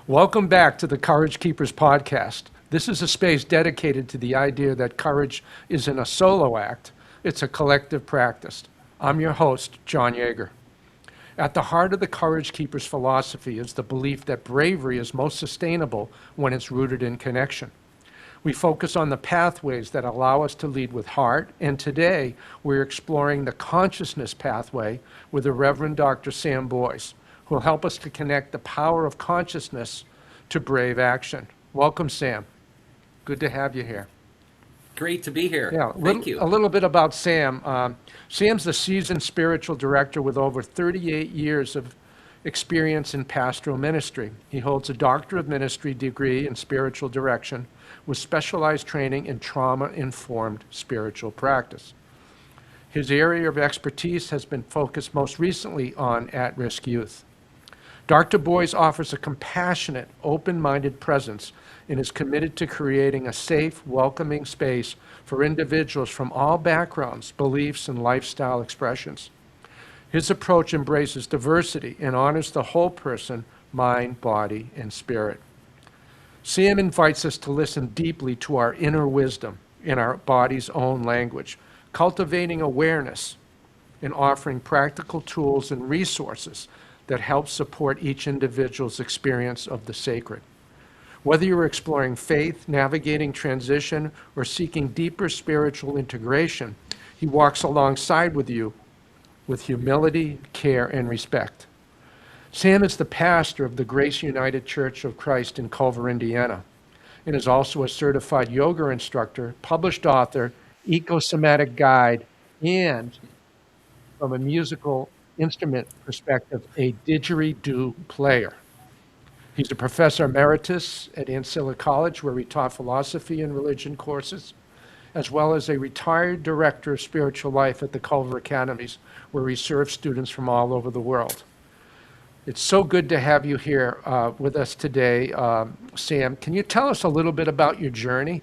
Welcome back to the Courage Keepers podcast. This is a space dedicated to the idea that courage isn't a solo act, it's a collective practice. I'm your host, John Yeager. At the heart of the Courage Keepers philosophy is the belief that bravery is most sustainable when it's rooted in connection. We focus on the pathways that allow us to lead with heart, and today we're exploring the consciousness pathway with the Reverend Dr. Sam Boyce, who will help us to connect the power of consciousness to brave action. Welcome, Sam. Good to have you here. Great to be here. Yeah, Thank you. a little bit about Sam. Sam's the seasoned spiritual director with over 38 years of experience in pastoral ministry. He holds a Doctor of Ministry degree in spiritual direction with specialized training in trauma-informed spiritual practice. His area of expertise has been focused most recently on at-risk youth. Dr. Boyce offers a compassionate, open-minded presence and is committed to creating a safe, welcoming space for individuals from all backgrounds, beliefs, and lifestyle expressions. His approach embraces diversity and honors the whole person, mind, body, and spirit. Sam invites us to listen deeply to our inner wisdom in our body's own language, cultivating awareness and offering practical tools and resources that help support each individual's experience of the sacred. Whether you're exploring faith, navigating transition, or seeking deeper spiritual integration, he walks alongside with you with humility, care, and respect. Sam is the pastor of the Grace United Church of Christ in Culver, Indiana, and is also a certified yoga instructor, published author, eco-somatic guide, and, from a musical instrument perspective, a didgeridoo player. He's a professor emeritus at Ancilla College, where he taught philosophy and religion courses, as well as a retired director of spiritual life at the Culver Academies, where he serves students from all over the world. It's so good to have you here with us today. Sam, can you tell us a little bit about your journey?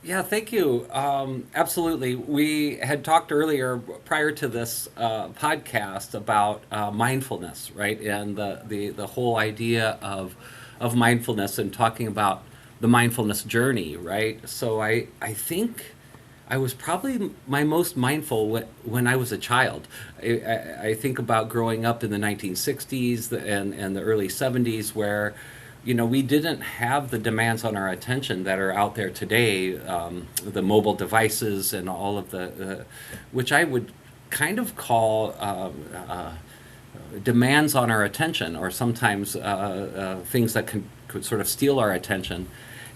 Yeah, thank you. Absolutely. We had talked earlier prior to this podcast about mindfulness, right? And the whole idea of mindfulness and talking about the mindfulness journey, right? So I think I was probably my most mindful when I was a child. I think about growing up in the 1960s and the early 70s where, we didn't have the demands on our attention that are out there today, the mobile devices and all of which I would kind of call demands on our attention, or sometimes things that could sort of steal our attention.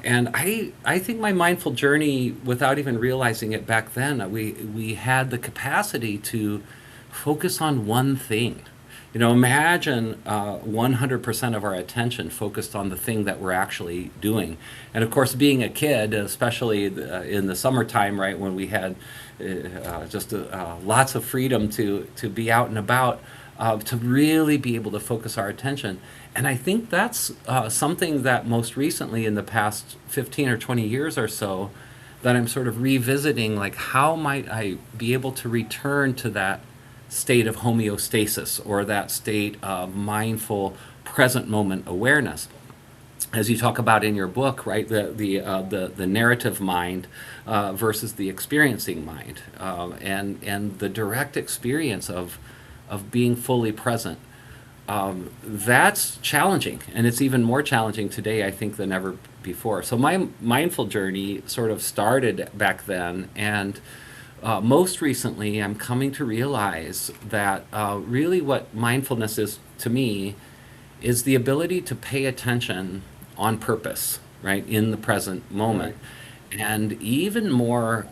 And I think my mindful journey, without even realizing it back then, we had the capacity to focus on one thing. Imagine 100% of our attention focused on the thing that we're actually doing. And of course, being a kid, especially in the summertime, right, when we had just lots of freedom to be out and about, to really be able to focus our attention. And I think that's something that most recently in the past 15 or 20 years or so that I'm sort of revisiting, like how might I be able to return to that state of homeostasis, or that state of mindful present moment awareness. As you talk about in your book, right, the narrative mind versus the experiencing mind, and the direct experience of being fully present. That's challenging, and it's even more challenging today, I think, than ever before. So my mindful journey sort of started back then, and most recently I'm coming to realize that really what mindfulness is to me is the ability to pay attention on purpose, right, in the present moment. Right. And even more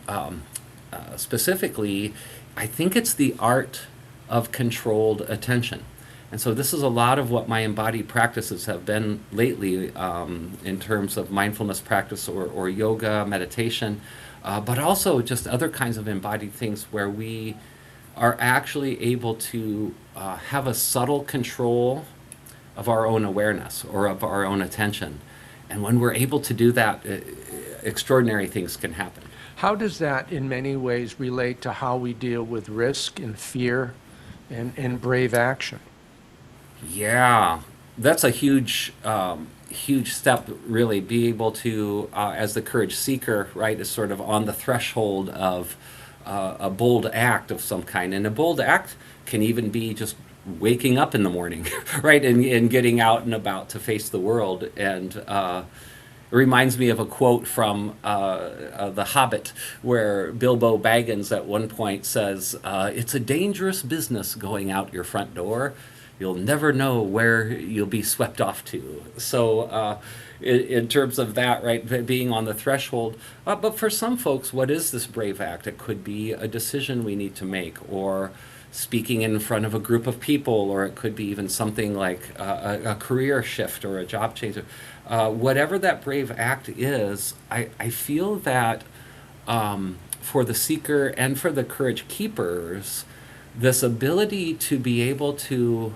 specifically, I think it's the art of controlled attention. And so this is a lot of what my embodied practices have been lately, in terms of mindfulness practice or yoga, meditation, but also just other kinds of embodied things where we are actually able to have a subtle control of our own awareness or of our own attention. And when we're able to do that, extraordinary things can happen. How does that in many ways relate to how we deal with risk and fear and brave action? Yeah, that's a huge huge step, really. Be able to, as the courage seeker, right, is sort of on the threshold of a bold act of some kind. And a bold act can even be just waking up in the morning, right, and getting out and about to face the world. And it reminds me of a quote from The Hobbit, where Bilbo Baggins at one point says, "It's a dangerous business going out your front door. You'll never know where you'll be swept off to." So, in terms of that, right, being on the threshold. But for some folks, what is this brave act? It could be a decision we need to make, or speaking in front of a group of people, or it could be even something like a career shift or a job change. Whatever that brave act is, I feel that for the seeker and for the courage keepers, this ability to be able to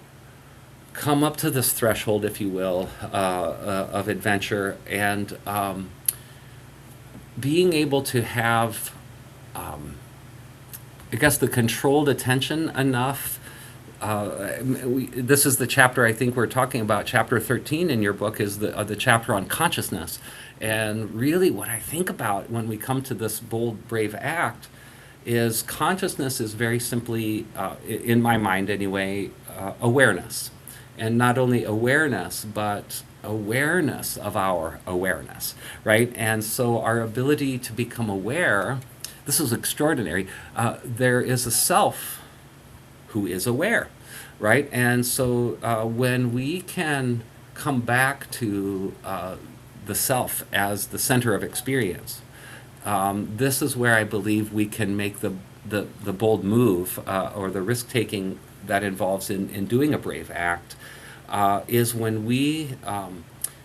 come up to this threshold, if you will, of adventure, and being able to have, I guess, the controlled attention enough. This is the chapter I think we're talking about. Chapter 13 in your book is the chapter on consciousness. And really what I think about when we come to this bold, brave act is consciousness is very simply, in my mind anyway, awareness. And not only awareness, but awareness of our awareness, right? And so our ability to become aware, this is extraordinary. There is a self who is aware, right? And so when we can come back to the self as the center of experience, this is where I believe we can make the bold move, or the risk taking that involves in doing a brave act, is when we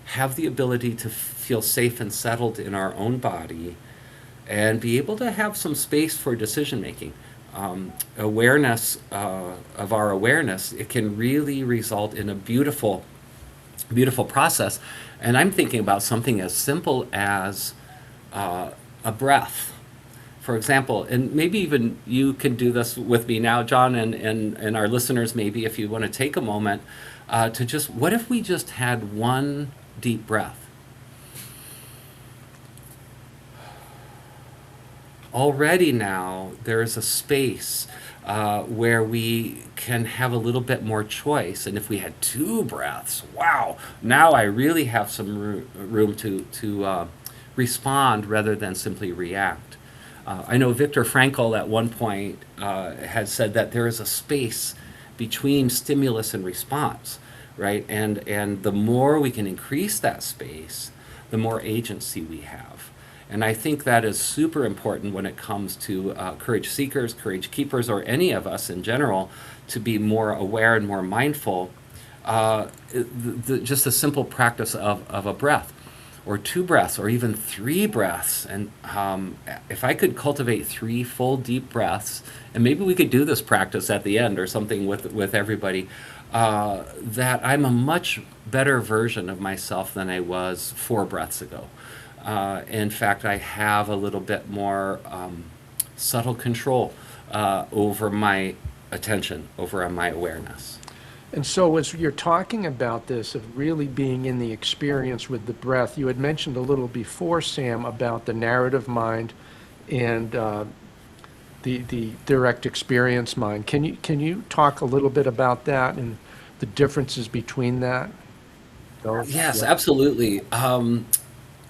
have the ability to feel safe and settled in our own body and be able to have some space for decision making. Awareness of our awareness, it can really result in a beautiful, beautiful process. And I'm thinking about something as simple as a breath. For example, and maybe even you can do this with me now, John, and our listeners, maybe if you want to take a moment to just, what if we just had one deep breath? Already now, there is a space where we can have a little bit more choice. And if we had two breaths, wow, now I really have some room to respond rather than simply react. I know Viktor Frankl at one point had said that there is a space between stimulus and response, right? And the more we can increase that space, the more agency we have. And I think that is super important when it comes to courage seekers, courage keepers, or any of us in general, to be more aware and more mindful. Just a simple practice of a breath, or two breaths, or even three breaths. And if I could cultivate 3 full deep breaths, and maybe we could do this practice at the end or something with everybody, that I'm a much better version of myself than I was 4 breaths ago. In fact, I have a little bit more subtle control over my attention, over my awareness. And so as you're talking about this, of really being in the experience with the breath, you had mentioned a little before, Sam, about the narrative mind and the direct experience mind. Can you talk a little bit about that and the differences between that? Yes, absolutely.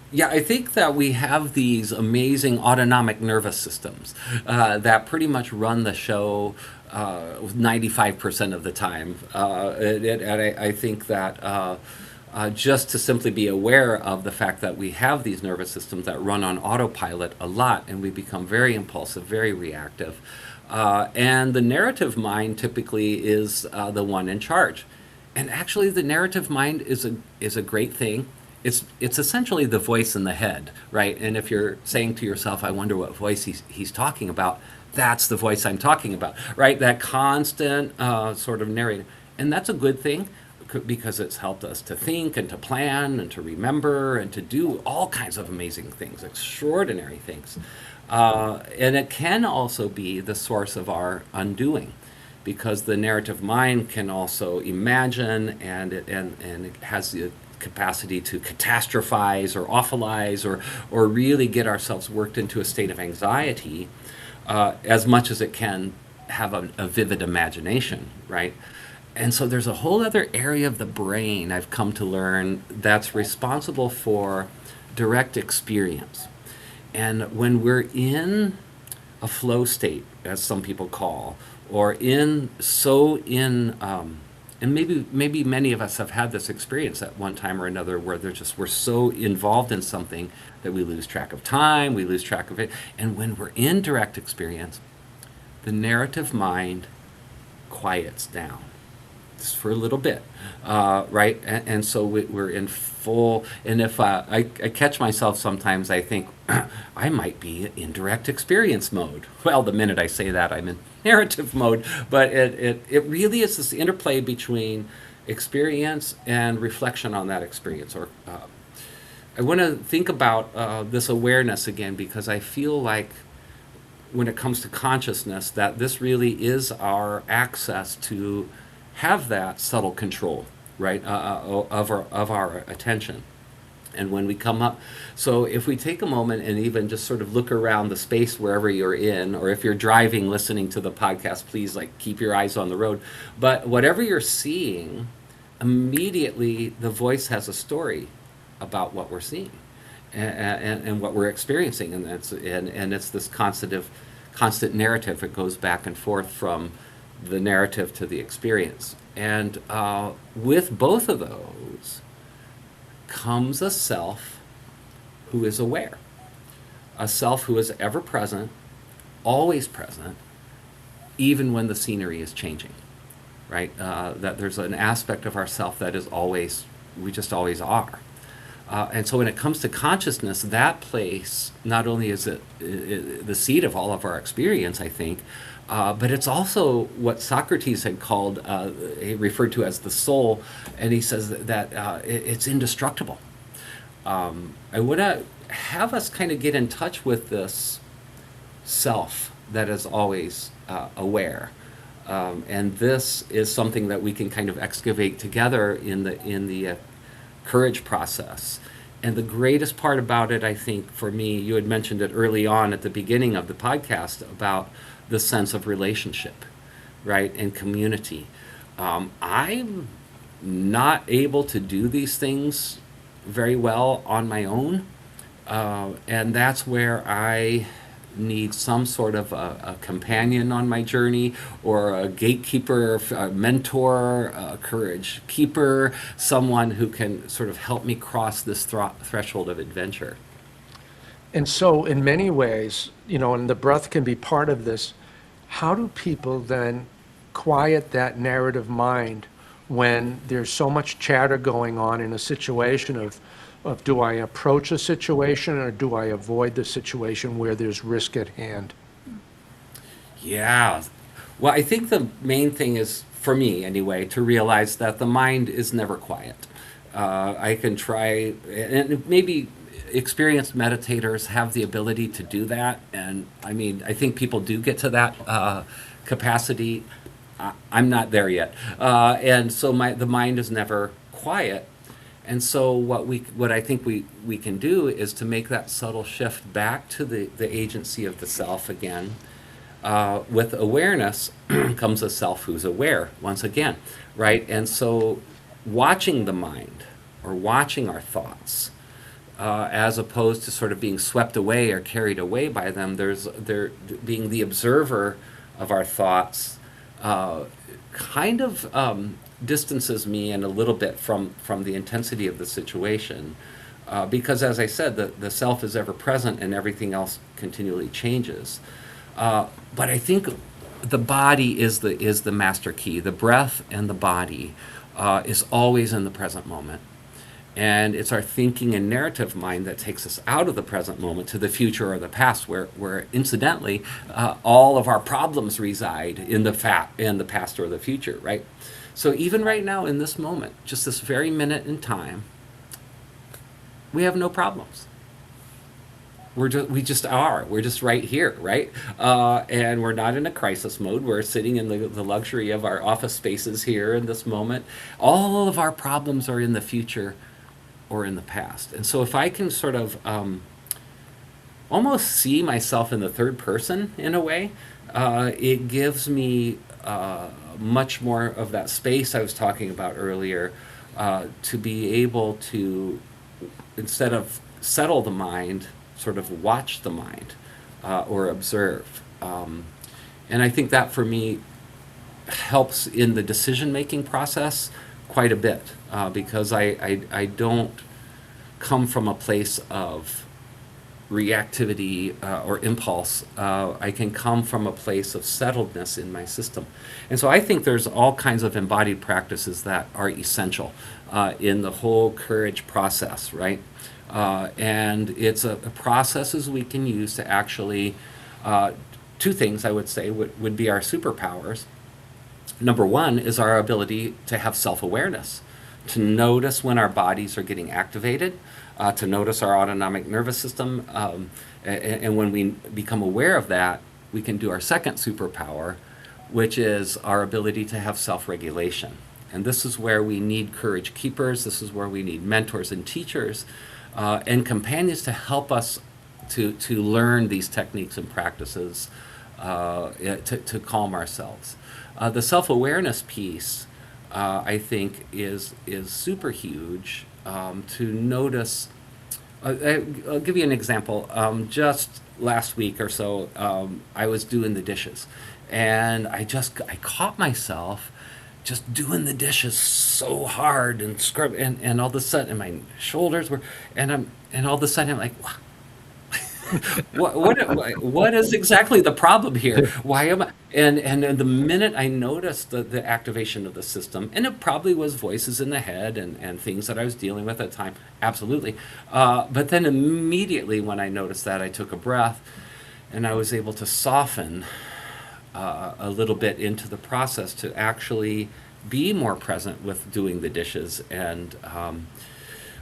Yeah, I think that we have these amazing autonomic nervous systems that pretty much run the show 95% of the time. And I think that just to simply be aware of the fact that we have these nervous systems that run on autopilot a lot, and we become very impulsive, very reactive. And the narrative mind typically is the one in charge. And actually, the narrative mind is a great thing. It's essentially the voice in the head, right? And if you're saying to yourself, I wonder what voice he's talking about, that's the voice I'm talking about, right? That constant sort of narrating. And that's a good thing, because it's helped us to think and to plan and to remember and to do all kinds of amazing things, extraordinary things. And it can also be the source of our undoing, because the narrative mind can also imagine, and it has the capacity to catastrophize or awfulize, or really get ourselves worked into a state of anxiety, as much as it can have a vivid imagination, right? And so there's a whole other area of the brain, I've come to learn, that's responsible for direct experience. And when we're in a flow state, as some people call, or and maybe many of us have had this experience at one time or another, where we're so involved in something that we lose track of time, we lose track of it. And when we're in direct experience, the narrative mind quiets down just for a little bit, right? And so we're in full. And if I catch myself sometimes, I think I might be in direct experience mode. Well, the minute I say that, I'm in narrative mode. But it really is this interplay between experience and reflection on that experience. Or I want to think about this awareness again, because I feel like when it comes to consciousness, that this really is our access to have that subtle control, right, of our attention. And when we come up, so if we take a moment and even just sort of look around the space wherever you're in, or if you're driving, listening to the podcast, please keep your eyes on the road. But whatever you're seeing, immediately the voice has a story about what we're seeing and what we're experiencing, and it's this constant narrative. It goes back and forth from the narrative to the experience. And with both of those comes a self who is aware, a self who is ever present, always present, even when the scenery is changing, right? That there's an aspect of ourself that is always, we just always are. And so when it comes to consciousness, that place, not only is it the seat of all of our experience, I think, but it's also what Socrates had called, he referred to as the soul, and he says that it's indestructible. I want to have us kind of get in touch with this self that is always aware. And this is something that we can kind of excavate together in the courage process. And the greatest part about it, I think, for me, you had mentioned it early on at the beginning of the podcast about the sense of relationship, right, and community. I'm not able to do these things very well on my own, and that's where I need some sort of a companion on my journey, or a gatekeeper, a mentor, a courage keeper, someone who can sort of help me cross this threshold of adventure. And so in many ways, and the breath can be part of this, how do people then quiet that narrative mind when there's so much chatter going on in a situation of do I approach a situation or do I avoid the situation where there's risk at hand? Yeah. Well, I think the main thing is, for me anyway, to realize that the mind is never quiet. I can try, and maybe experienced meditators have the ability to do that. And I mean, I think people do get to that capacity. I'm not there yet. And so the mind is never quiet. And so what I think we can do is to make that subtle shift back to the agency of the self again. With awareness comes a self who's aware, once again, right? And so watching the mind, or watching our thoughts, as opposed to sort of being swept away or carried away by them, they're being the observer of our thoughts, kind of distances me in a little bit from the intensity of the situation, because, as I said, the self is ever present and everything else continually changes. But I think the body is the master key. The breath and the body is always in the present moment. And it's our thinking and narrative mind that takes us out of the present moment to the future or the past, where incidentally, all of our problems reside in the past or the future, right? So even right now in this moment, just this very minute in time, we have no problems. we just are. We're just right here, right? And we're not in a crisis mode. We're sitting in the luxury of our office spaces here in this moment. All of our problems are in the future or in the past. And so if I can sort of almost see myself in the third person in a way, it gives me much more of that space I was talking about earlier, to be able to, instead of settle the mind, sort of watch the mind, or observe. And I think that for me helps in the decision-making process quite a bit, because I don't come from a place of reactivity or impulse. I can come from a place of settledness in my system. And so I think there's all kinds of embodied practices that are essential in the whole courage process, right? And it's a processes we can use to actually, two things I would say would be our superpowers. Number one is our ability to have self-awareness, to notice when our bodies are getting activated, to notice our autonomic nervous system. And when we become aware of that, we can do our second superpower, which is our ability to have self-regulation. And this is where we need courage keepers. This is where we need mentors and teachers and companions to help us to learn these techniques and practices to calm ourselves. The self-awareness piece, I think, is super huge, to notice. I'll give you an example. Just last week or so, I was doing the dishes, and I caught myself just doing the dishes so hard and scrub, and all of a sudden my shoulders were, and all of a sudden I'm like, what is exactly the problem here? Why am I? And the minute I noticed the activation of the system, and it probably was voices in the head and things that I was dealing with at the time, absolutely. But then immediately when I noticed that, I took a breath, and I was able to soften a little bit into the process to actually be more present with doing the dishes. And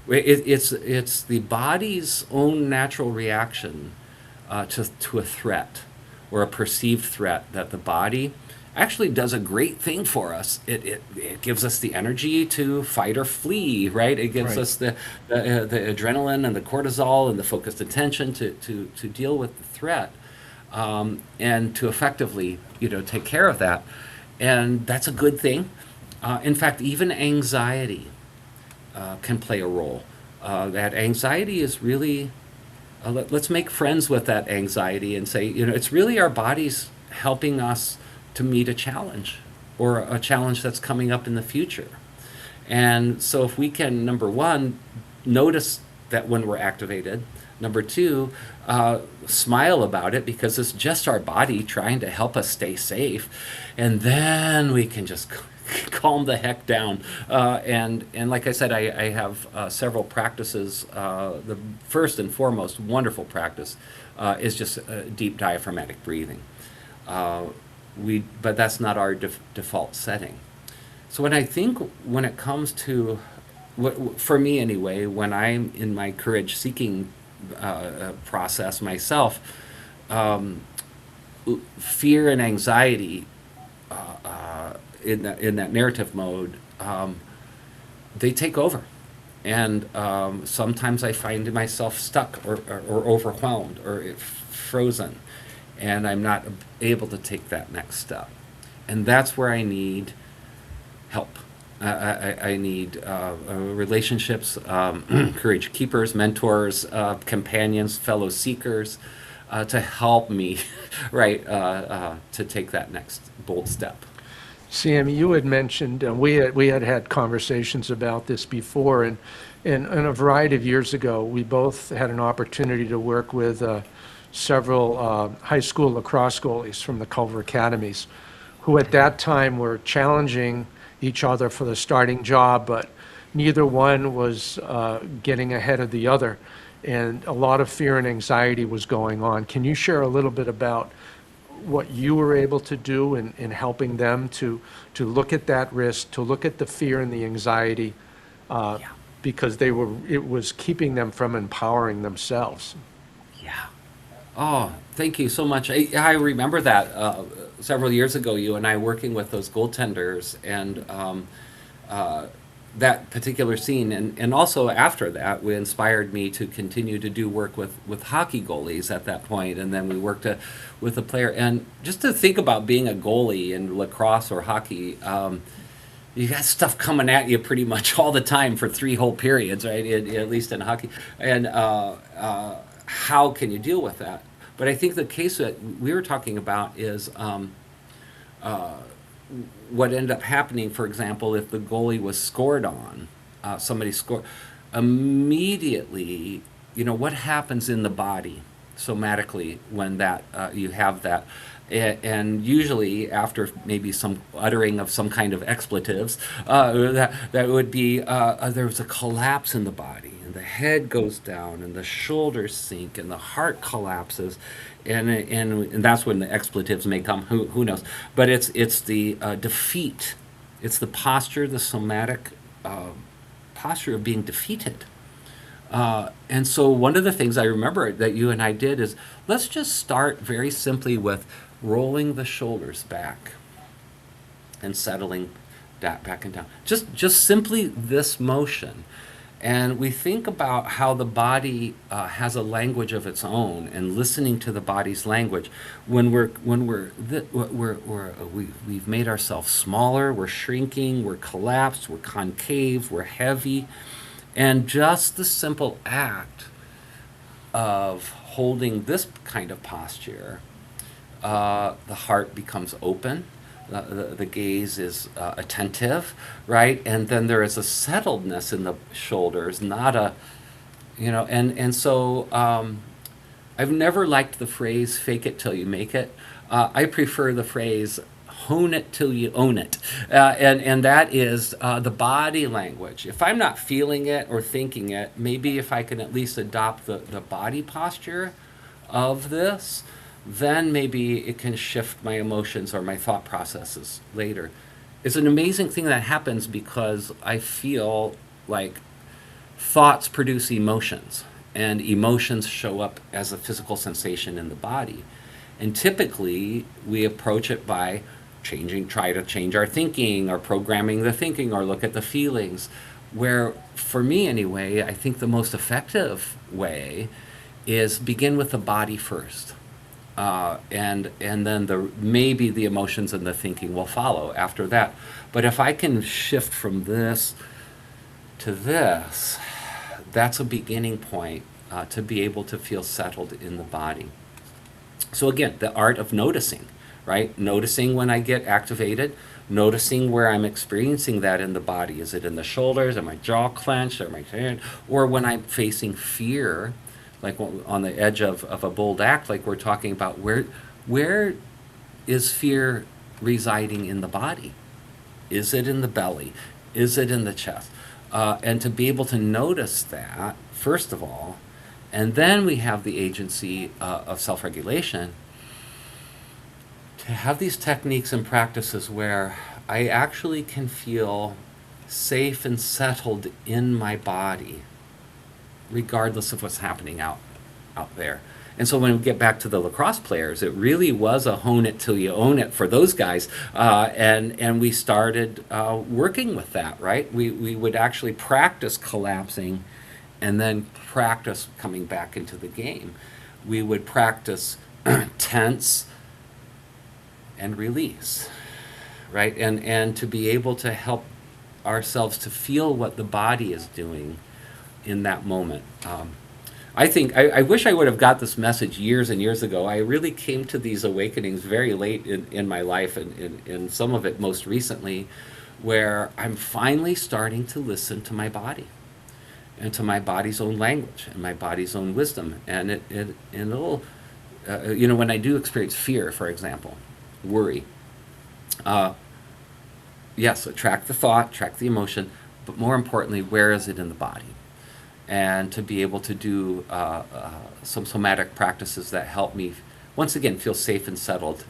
it's the body's own natural reaction to a threat or a perceived threat that the body actually does a great thing for us. It gives us the energy to fight or flee, right? It gives us the adrenaline and the cortisol and the focused attention to deal with the threat, and to effectively, take care of that. And that's a good thing. In fact, even anxiety can play a role. That anxiety is really, let's make friends with that anxiety and say, it's really our bodies helping us to meet a challenge or a challenge that's coming up in the future. And so if we can, number one, notice that when we're activated, number two, smile about it because it's just our body trying to help us stay safe, and then we can just calm the heck down. And like I said, I have several practices. The first and foremost wonderful practice is just deep diaphragmatic breathing. But that's not our default setting. So when it comes to, for me anyway, when I'm in my courage seeking process myself, fear and anxiety in that narrative mode, they take over. And sometimes I find myself stuck or overwhelmed or frozen, and I'm not able to take that next step. And that's where I need help. I need relationships, courage keepers, mentors, companions, fellow seekers, to help me, right, to take that next bold step. Sam, you had mentioned, we had conversations about this before, and a variety of years ago, we both had an opportunity to work with several high school lacrosse goalies from the Culver Academies, who at that time were challenging each other for the starting job, but neither one was getting ahead of the other, and a lot of fear and anxiety was going on. Can you share a little bit about what you were able to do in helping them to look at that risk, to look at the fear and the anxiety, because it was keeping them from empowering themselves? Yeah. Oh, thank you so much. I remember that several years ago, you and I working with those goaltenders, and uh, that particular scene, and also after that, we inspired me to continue to do work with hockey goalies at that point, and then we worked with a player, and just to think about being a goalie in lacrosse or hockey. You got stuff coming at you pretty much all the time for three whole periods, right? At least in hockey, and how can you deal with that? But I think the case that we were talking about is uh, what ended up happening. For example, if the goalie was scored on, somebody scored immediately. You know what happens in the body somatically when that you have that. And usually after maybe some uttering of some kind of expletives, that would be there was a collapse in the body, and the head goes down, and the shoulders sink, and the heart collapses, and that's when the expletives may come. Who knows? But it's the defeat, it's the posture, the somatic posture of being defeated. And so one of the things I remember that you and I did is let's just start very simply with rolling the shoulders back and settling that back and down. Just simply this motion. And we think about how the body has a language of its own, and listening to the body's language. We've made ourselves smaller, we're shrinking, we're collapsed, we're concave, we're heavy. And just the simple act of holding this kind of posture, the heart becomes open, the gaze is attentive, right? And then there is a settledness in the shoulders, not a, and so I've never liked the phrase fake it till you make it. I prefer the phrase hone it till you own it. And that is the body language. If I'm not feeling it or thinking it, maybe if I can at least adopt the body posture of this, then maybe it can shift my emotions or my thought processes later. It's an amazing thing that happens because I feel like thoughts produce emotions, and emotions show up as a physical sensation in the body. And typically, we approach it by try to change our thinking, or programming the thinking, or look at the feelings. Where, for me anyway, I think the most effective way is begin with the body first. And then maybe the emotions and the thinking will follow after that. But if I can shift from this to this, that's a beginning point to be able to feel settled in the body. So again, the art of noticing, right? Noticing when I get activated, noticing where I'm experiencing that in the body. Is it in the shoulders? Am my jaw clenched? Or my hand? Or when I'm facing fear, like on the edge of a bold act, like we're talking about, where is fear residing in the body? Is it in the belly? Is it in the chest? And to be able to notice that, first of all, and then we have the agency of self-regulation to have these techniques and practices where I actually can feel safe and settled in my body, regardless of what's happening out there. And so when we get back to the lacrosse players, it really was a hone it till you own it for those guys. And we started working with that, right? We would actually practice collapsing and then practice coming back into the game. We would practice tense and release, right? And to be able to help ourselves to feel what the body is doing in that moment. I wish I would have got this message years and years ago. I really came to these awakenings very late in my life, and in some of it most recently, where I'm finally starting to listen to my body and to my body's own language and my body's own wisdom. And it'll, when I do experience fear, for example, worry, yes, track the thought, track the emotion, but more importantly, where is it in the body? And to be able to do some somatic practices that help me, once again, feel safe and settled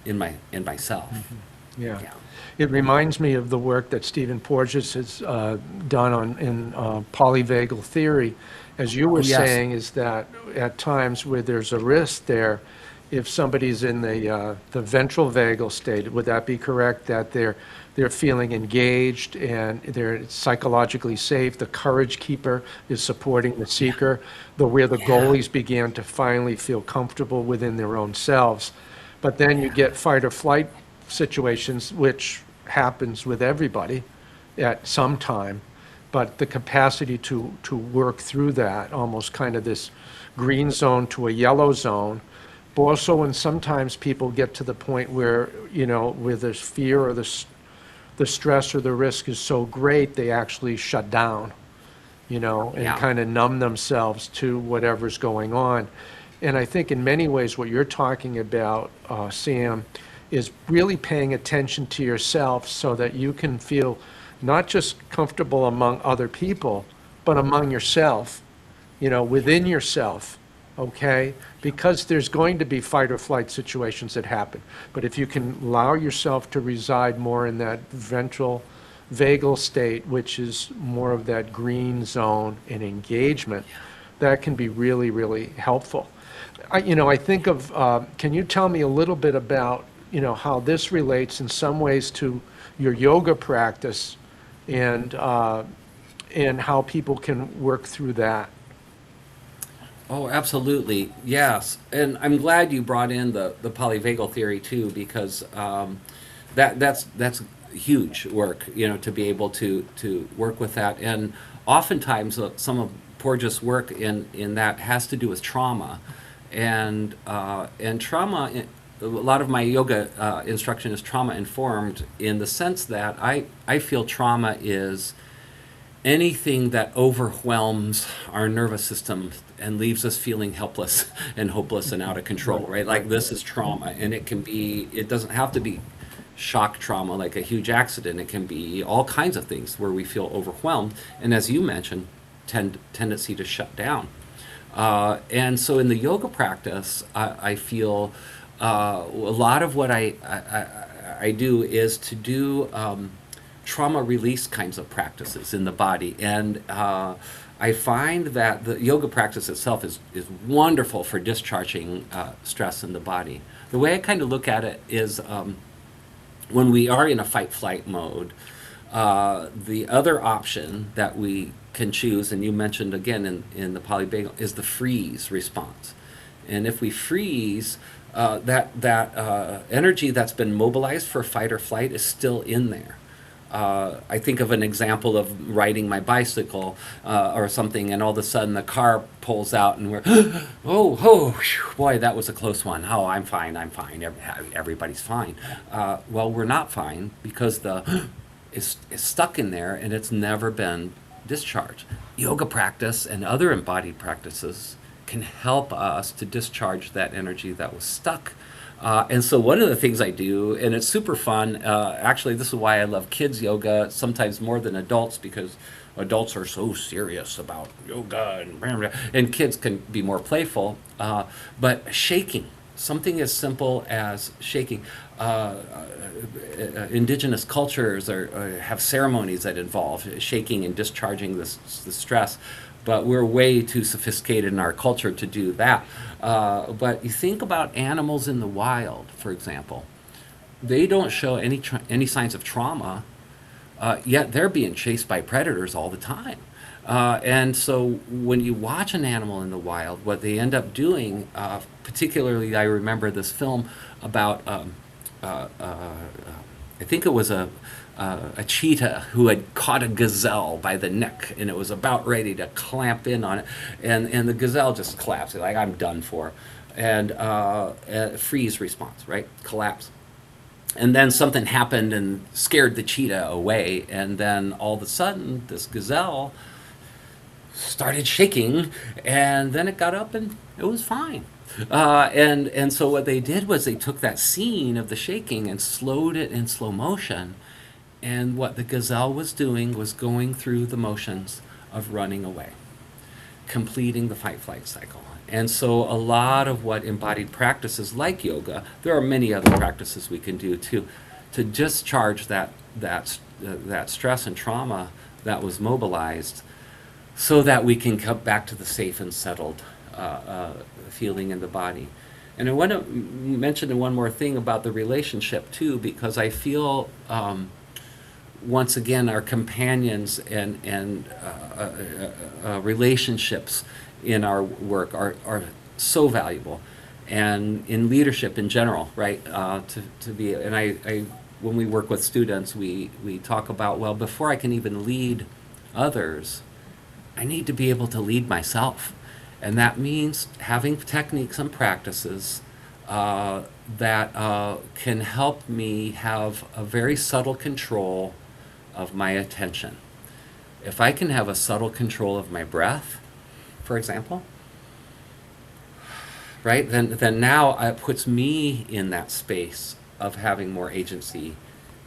in myself. Mm-hmm. Yeah. Yeah. It reminds me of the work that Stephen Porges has done in polyvagal theory. As you Oh, were yes. saying, is that at times where there's a risk there, if somebody's in the ventral vagal state, would that be correct? That they're feeling engaged and they're psychologically safe. The courage keeper is supporting the seeker. Where the Yeah. goalies began to finally feel comfortable within their own selves. But then you Yeah. get fight or flight situations, which happens with everybody at some time, but the capacity to work through that, almost kind of this green zone to a yellow zone. But also when sometimes people get to the point where, where the fear or the stress or the risk is so great, they actually shut down, and Yeah. kind of numb themselves to whatever's going on. And I think in many ways what you're talking about, Sam, is really paying attention to yourself so that you can feel not just comfortable among other people, but among yourself, within yourself, okay? Because there's going to be fight or flight situations that happen. But if you can allow yourself to reside more in that ventral vagal state, which is more of that green zone and engagement, that can be really, really helpful. I think of, can you tell me a little bit about, how this relates in some ways to your yoga practice and how people can work through that? Oh, absolutely. Yes. And I'm glad you brought in the polyvagal theory too, because that's huge work, to be able to work with that. And oftentimes some of Porges' work in that has to do with trauma. And trauma, a lot of my yoga instruction is trauma informed in the sense that I feel trauma is anything that overwhelms our nervous system and leaves us feeling helpless and hopeless and out of control, right? Like this is trauma, and it doesn't have to be shock trauma like a huge accident. It can be all kinds of things where we feel overwhelmed, and as you mentioned, tendency to shut down. And so in the yoga practice, I feel a lot of what I do is to do trauma release kinds of practices in the body. And I find that the yoga practice itself is wonderful for discharging stress in the body. The way I kind of look at it is when we are in a fight flight mode, the other option that we can choose, and you mentioned again in the polyvagal, is the freeze response. And if we freeze, that energy that's been mobilized for fight or flight is still in there. I think of an example of riding my bicycle or something, and all of a sudden the car pulls out, and we're, oh, whew, boy, that was a close one. Oh, I'm fine, everybody's fine. Well, we're not fine because is stuck in there and it's never been discharged. Yoga practice and other embodied practices can help us to discharge that energy that was stuck. And so one of the things I do, and it's super fun, actually this is why I love kids yoga sometimes more than adults, because adults are so serious about yoga and kids can be more playful, but shaking, something as simple as shaking. Indigenous cultures have ceremonies that involve shaking and discharging the stress, but we're way too sophisticated in our culture to do that. But you think about animals in the wild, for example, they don't show any signs of trauma, yet they're being chased by predators all the time. And so when you watch an animal in the wild, what they end up doing, particularly I remember this film about, I think it was a cheetah who had caught a gazelle by the neck, and it was about ready to clamp in on it, and the gazelle just collapsed, like, I'm done for. And freeze response, right? Collapse. And then something happened and scared the cheetah away, and then all of a sudden this gazelle started shaking, and then it got up and it was fine. And so what they did was they took that scene of the shaking and slowed it in slow motion, and what the gazelle was doing was going through the motions of running away, completing the fight-flight cycle. And so a lot of what embodied practices like yoga, there are many other practices we can do too, to discharge that stress and trauma that was mobilized, so that we can come back to the safe and settled feeling in the body. And I want to mention one more thing about the relationship too, because I feel once again our companions and relationships in our work are so valuable, and in leadership in general, right? To be, and I when we work with students, we talk about, well, before I can even lead others, I need to be able to lead myself. And that means having techniques and practices that can help me have a very subtle control of my attention. If I can have a subtle control of my breath, for example, right, then now it puts me in that space of having more agency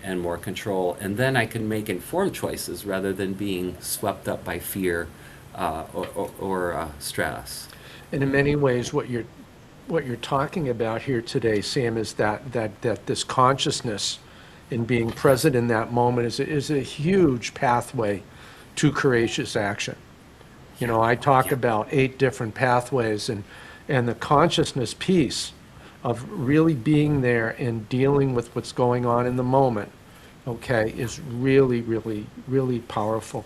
and more control, and then I can make informed choices rather than being swept up by fear or stress. And in many ways, what you're talking about here today, Sam, is that this consciousness in being present in that moment is a huge pathway to courageous action. You know, I talk about 8 different pathways, and the consciousness piece of really being there and dealing with what's going on in the moment, okay, is really, really, really powerful.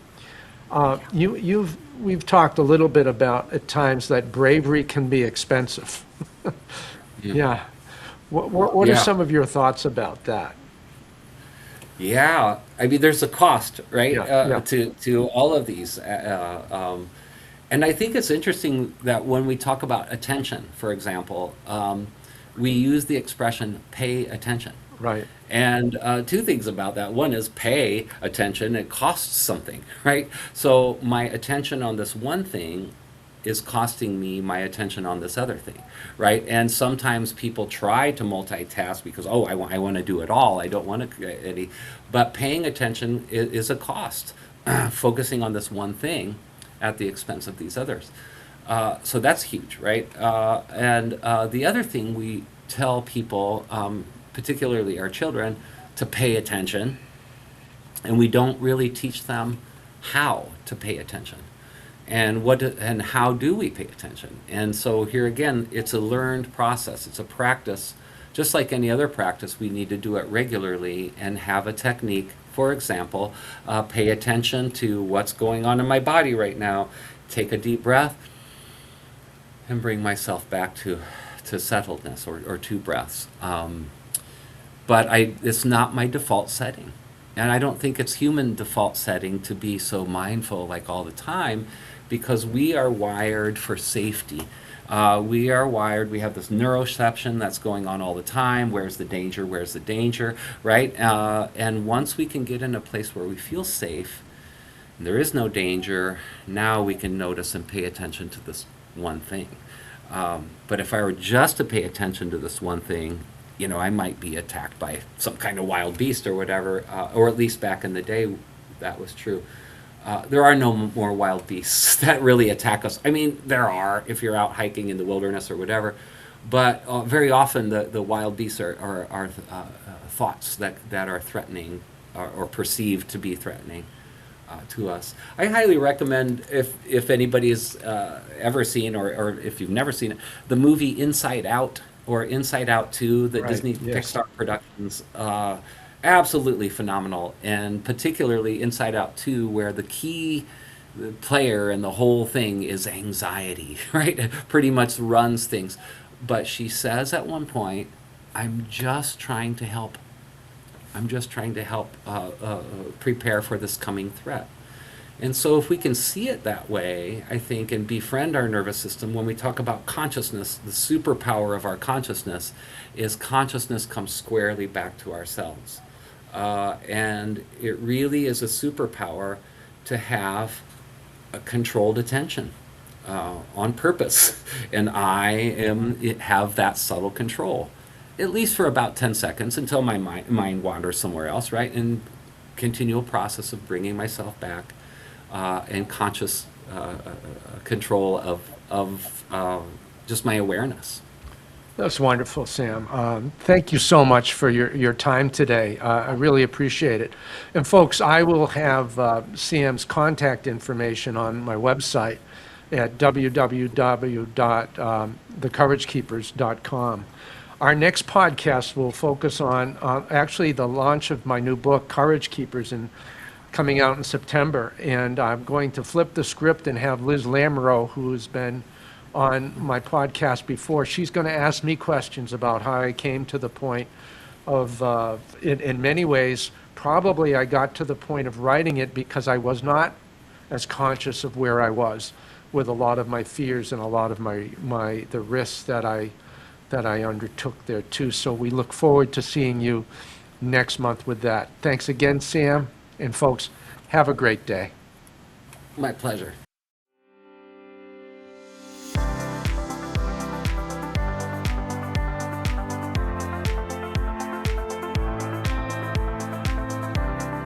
We've talked a little bit about at times that bravery can be expensive. Yeah. What are some of your thoughts about that? Yeah, I mean, there's a cost, right, Yeah. to all of these, and I think it's interesting that when we talk about attention, for example, we use the expression "pay attention." Right. And 2 things about that. One is pay attention. It costs something, right? So my attention on this one thing is costing me my attention on this other thing, right? And sometimes people try to multitask because, oh, I want to do it all. I don't want to any. But paying attention is a cost, focusing on this one thing at the expense of these others. So that's huge, right? And the other thing we tell people, particularly our children, to pay attention, and we don't really teach them how to pay attention, and how do we pay attention. And so here again, it's a learned process. It's a practice, just like any other practice. We need to do it regularly and have a technique. For example, pay attention to what's going on in my body right now. Take a deep breath and bring myself back to settledness, or 2 breaths. But it's not my default setting. And I don't think it's human default setting to be so mindful like all the time, because we are wired for safety. We are wired, we have this neuroception that's going on all the time. Where's the danger? Where's the danger? Right? And once we can get in a place where we feel safe, and there is no danger, now we can notice and pay attention to this one thing. But if I were just to pay attention to this one thing, you know, I might be attacked by some kind of wild beast or whatever, or at least back in the day, that was true. There are no more wild beasts that really attack us. I mean, there are if you're out hiking in the wilderness or whatever, but very often the wild beasts are thoughts that are threatening, or perceived to be threatening to us. I highly recommend, if anybody's ever seen, or if you've never seen it, the movie Inside Out, or Inside Out 2, the Right, Disney yes. Pixar productions. Absolutely phenomenal, and particularly Inside Out 2, where the key player in the whole thing is anxiety, right? Pretty much runs things. But she says at one point, I'm just trying to help. I'm just trying to help prepare for this coming threat. And so if we can see it that way, I think, and befriend our nervous system, when we talk about consciousness, the superpower of our consciousness is consciousness comes squarely back to ourselves. And it really is a superpower to have a controlled attention on purpose. And have that subtle control, at least for about 10 seconds, until my mind wanders somewhere else, right? And continual process of bringing myself back, and conscious control of just my awareness. That's wonderful, Sam. Thank you so much for your time today. I really appreciate it. And folks, I will have Sam's contact information on my website at www.thecouragekeepers.com. Our next podcast will focus on actually the launch of my new book, Courage Keepers, and coming out in September. And I'm going to flip the script and have Liz Lamoureux, who has been on my podcast before, she's going to ask me questions about how I came to the point of, in many ways, probably I got to the point of writing it because I was not as conscious of where I was with a lot of my fears and a lot of the risks that I undertook there too. So we look forward to seeing you next month with that. Thanks again, Sam, and folks, have a great day. My pleasure.